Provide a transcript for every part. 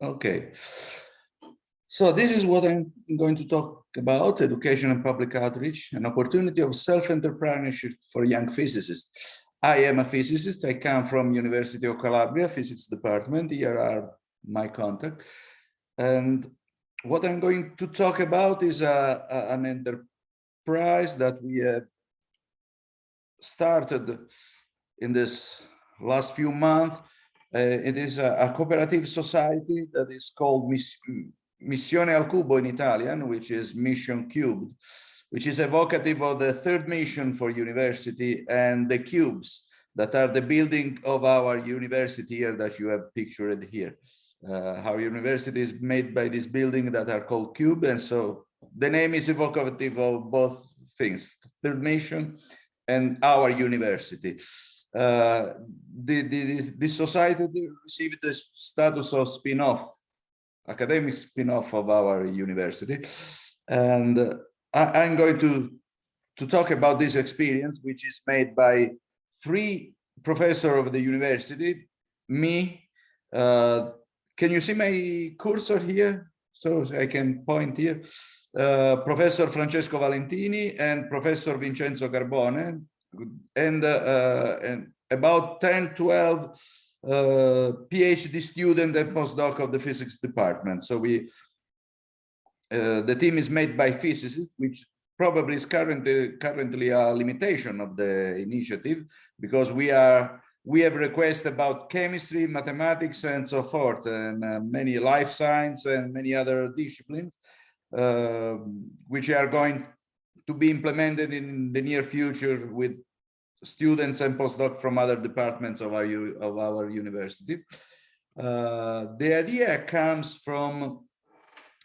Okay. So this is what I'm going to talk about: education and public outreach, an opportunity of self-entrepreneurship for young physicists. I am a physicist. I come from University of Calabria, physics department. Here are my contacts. And what I'm going to talk about is an enterprise that we have started in this last few months. It is a cooperative society that is called Missione al Cubo in Italian, which is Mission Cubed, which is evocative of the third mission for university and the cubes that are the building of our university here that you have pictured here. Our university is made by this building that are called cube, and so the name is evocative of both things, third mission and our university. This society received the status of spin-off, academic spin-off of our university, and I'm going to talk about this experience, which is made by 3 professors of the university, me. Can you see my cursor here? So I can point here. Professor Francesco Valentini and Professor Vincenzo Carbone, and about 10, 12 PhD student and postdoc of the physics department. So the team is made by physicists, which probably is currently a limitation of the initiative, because we have requests about chemistry, mathematics, and so forth, and many life science and many other disciplines, which are going to be implemented in the near future with students and postdoc from other departments of our university. The idea comes from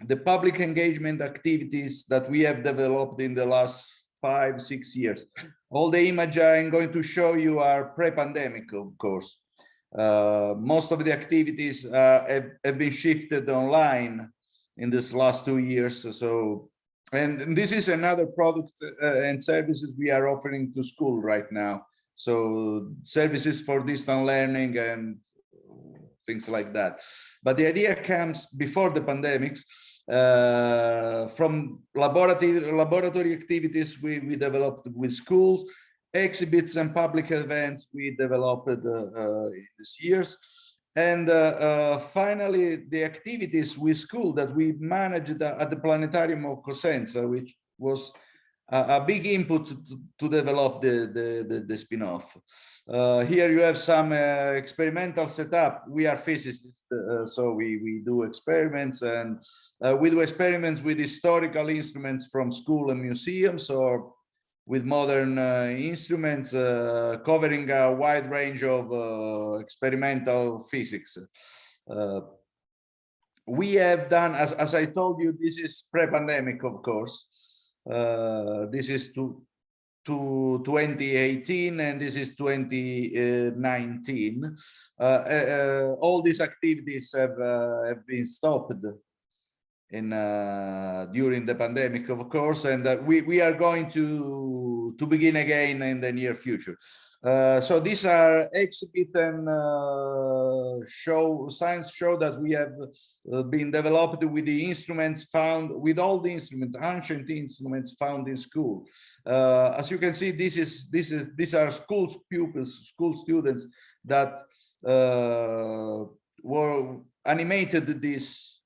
the public engagement activities that we have developed in the last 5-6 years. All the images I'm going to show you are pre-pandemic, of course. Most of the activities have been shifted online in this last 2 years. So, and this is another product and services we are offering to school right now. So services for distance learning and things like that. But the idea comes before the pandemics, from laboratory activities we developed with schools, exhibits and public events we developed in these years. And finally, the activities with school that we managed at the Planetarium of Cosenza, which was a big input to develop the spin-off. Here you have some experimental setup. We are physicists, so we do experiments, and we do experiments with historical instruments from school and museums, or with modern instruments, covering a wide range of experimental physics. We have done, as I told you, this is pre-pandemic, of course. This is to 2018, and this is 2019. All these activities have been stopped during the pandemic, of course, and we are going to begin again in the near future. So these are exhibit and science show that we have been developed with the instruments found, with all the instruments, ancient instruments found in school. As you can see, these are school pupils, school students that were animated this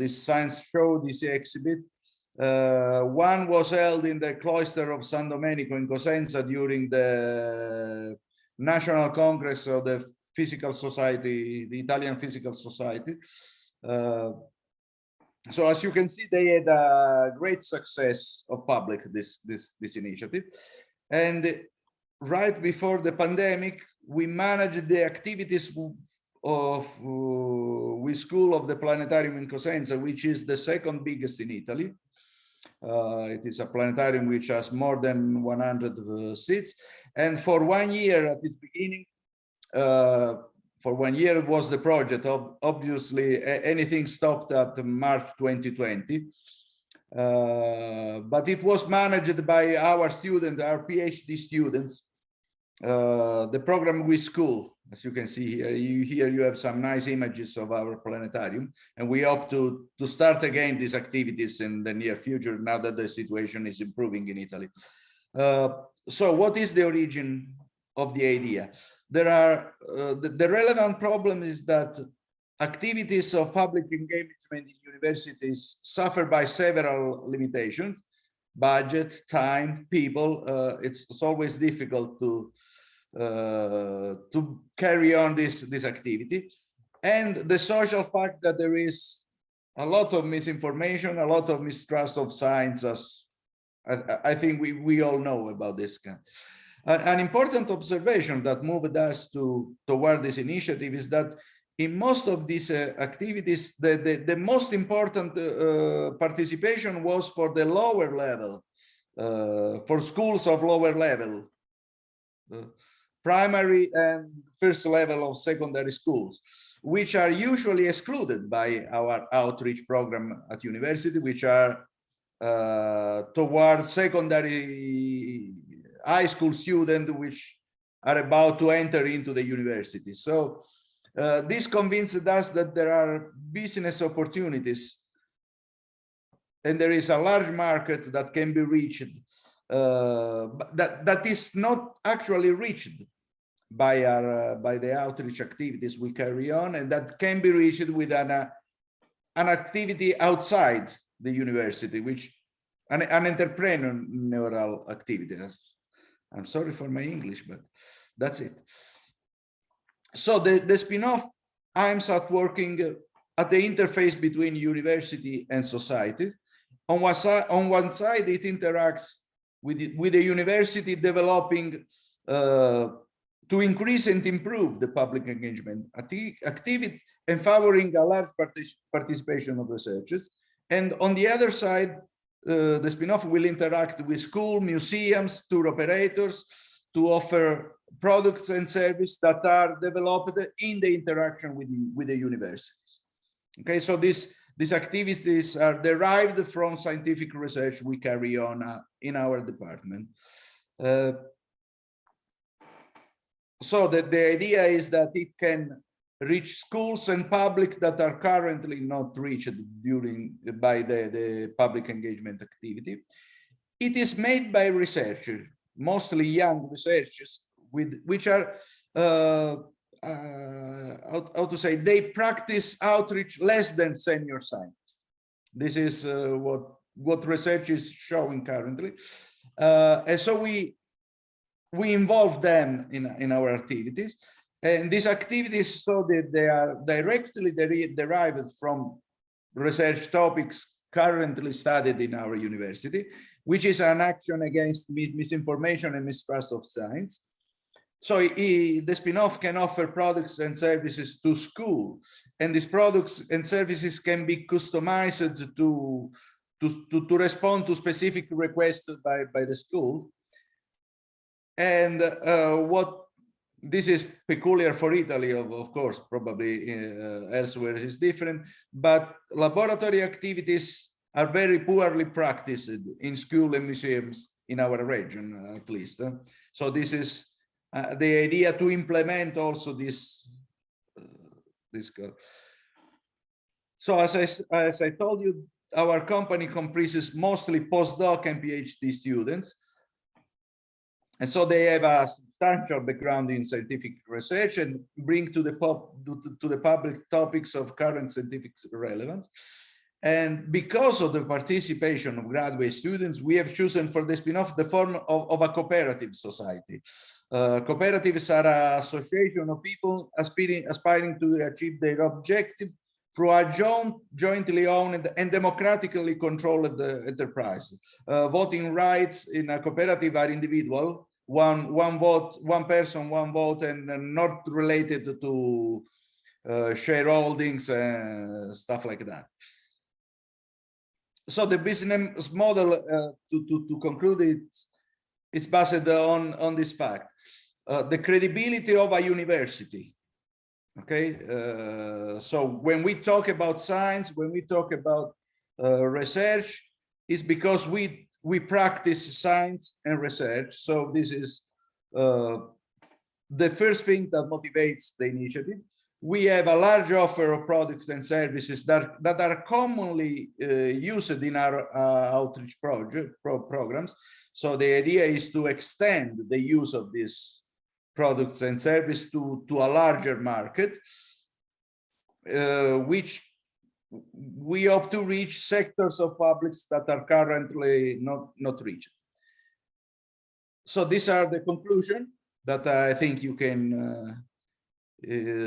science show, this exhibit. One was held in the cloister of San Domenico in Cosenza during the National Congress of the Physical Society, the Italian Physical Society. So as you can see, they had a great success of public, this initiative. And right before the pandemic, we managed the activities of with school of the Planetarium in Cosenza, which is the second biggest in Italy. It is a planetarium which has more than 100 seats. And for 1 year at its beginning, for 1 year was the project. Obviously, anything stopped at March 2020. But it was managed by our students, our PhD students, the program with school. As you can see here, you have some nice images of our planetarium, and we hope to start again these activities in the near future now that the situation is improving in Italy. So what is the origin of the idea? There are the relevant problem is that activities of public engagement in universities suffer by several limitations: budget, time, people. It's always difficult to carry on this activity, and the social fact that there is a lot of misinformation, a lot of mistrust of science, as I think we all know about this. An important observation that moved us toward this initiative is that in most of these activities, the most important participation was for the lower level, for schools of lower level, primary and first level of secondary schools, which are usually excluded by our outreach program at university, which are towards secondary high school students, which are about to enter into the university. So this convinced us that there are business opportunities and there is a large market that can be reached, that is not actually reached by the outreach activities we carry on, and that can be reached with an activity outside the university, which an entrepreneurial activity. I'm sorry for my English, but that's it. So the spin-off aims at working at the interface between university and society. On one side, it interacts with the university, developing to increase and improve the public engagement activity, empowering a large participation of researchers. And on the other side, the spin-off will interact with school, museums, tour operators to offer products and services that are developed in the interaction with the universities. Okay, so these activities are derived from scientific research we carry on in our department. So the idea is that it can reach schools and public that are currently not reached by the public engagement activity. It is made by researchers, mostly young researchers, which are how to say, they practice outreach less than senior scientists. This is what research is showing currently, and so we involve them in our activities, and these activities, so that they are directly derived from research topics currently studied in our university, which is an action against misinformation and mistrust of science. So the spin-off can offer products and services to school, and these products and services can be customized to respond to specific requests by the school. And what this is peculiar for Italy, of course, probably elsewhere is different, but laboratory activities are very poorly practiced in school and museums in our region, at least. So this is the idea to implement also this. So as I told you, our company comprises mostly postdoc and PhD students. And so they have a substantial background in scientific research and bring to the public topics of current scientific relevance. And because of the participation of graduate students, we have chosen for the spin-off the form of a cooperative society. Cooperatives are an association of people aspiring to achieve their objective through a jointly owned and democratically controlled enterprise. Voting rights in a cooperative are individual, one vote, one person, one vote, and not related to shareholdings and stuff like that. So the business model, to conclude, it's based on this fact. The credibility of a university. Okay, so when we talk about science, when we talk about research, it's because we practice science and research. So this is the first thing that motivates the initiative. We have a large offer of products and services that are commonly used in our outreach programs. So the idea is to extend the use of these products and services to a larger market, which we hope to reach sectors of publics that are currently not reached. So these are the conclusions that I think you can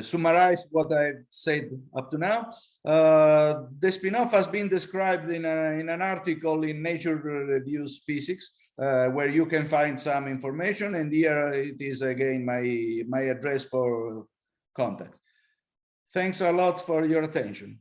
summarize what I've said up to now. The spin-off has been described in an article in Nature Reviews Physics, where you can find some information, and here it is again my address for contact. Thanks a lot for your attention.